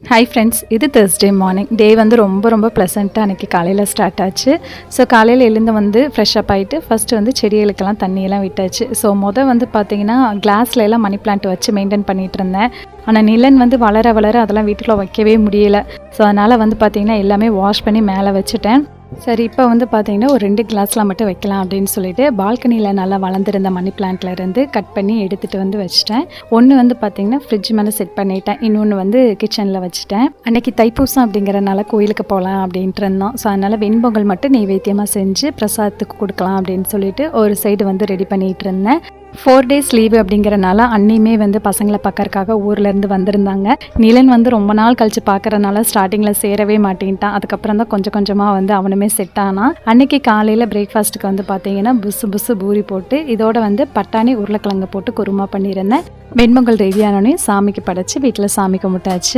Hi friends, இது Thursday morning. டே வந்து ரொம்ப ப்ளசண்ட்டாக அன்றைக்கி காலையில் ஸ்டார்ட் ஆச்சு. ஸோ காலையில் எழுந்து வந்து ஃப்ரெஷ்அப் ஆகிட்டு ஃபஸ்ட்டு வந்து செடிகளுக்கெல்லாம் தண்ணியெல்லாம் விட்டாச்சு. ஸோ வந்து பார்த்திங்கன்னா கிளாஸில் எல்லாம் மணி பிளான்ட் வச்சு மெயின்டைன் பண்ணிகிட்டு இருந்தேன். ஆனால் நிலன் வந்து வளர அதெல்லாம் வீட்டுக்குள்ளே வைக்கவே முடியலை. ஸோ அதனால் வந்து பார்த்திங்கன்னா எல்லாமே வாஷ் பண்ணி மேலே வச்சுட்டேன். சரி, இப்போ வந்து பார்த்திங்கன்னா ஒரு 2 கிளாஸில் மட்டும் வைக்கலாம் அப்படின்னு சொல்லிட்டு பால்கனியில் நல்லா வளர்ந்துருந்த மணி பிளான்ட்லேருந்து கட் பண்ணி எடுத்துகிட்டு வந்து வச்சுட்டேன். ஒன்று வந்து பார்த்திங்கன்னா ஃப்ரிட்ஜ் மேலே செட் பண்ணிட்டேன், இன்னொன்று வந்து கிச்சனில் வச்சுட்டேன். அன்றைக்கி தைப்பூசம் அப்படிங்கிறனால கோயிலுக்கு போகலாம் அப்படின்ட்டு இருந்தோம். ஸோ அதனால் வெண்பொங்கல் மட்டும் நெய்வேத்தியமாக செஞ்சு பிரசாதத்துக்கு கொடுக்கலாம் அப்படின்னு சொல்லிட்டு ஒரு சைடு வந்து ரெடி பண்ணிகிட்டு இருந்தேன். 4 days லீவு அப்படிங்கிறனால அன்னியுமே வந்து பசங்களை பார்க்கறக்காக ஊர்லேருந்து வந்திருந்தாங்க. நிலன் வந்து ரொம்ப நாள் கழித்து பார்க்குறனால ஸ்டார்டிங்கில் சேரவே மாட்டேன்ட்டான். அதுக்கப்புறம் தான் கொஞ்சமாக வந்து அவனுமே செட் ஆனான். அன்றைக்கி காலையில் பிரேக்ஃபாஸ்ட்டுக்கு வந்து பார்த்தீங்கன்னா புசு பூரி போட்டு இதோட வந்து பட்டாணி உருளைக்கிழங்கு போட்டு குருமா பண்ணியிருந்தேன். வெண்பொங்கல் ரெடியானோடனே சாமிக்கு படைச்சி வீட்டில் சாமி கும்பிட்டாச்சு.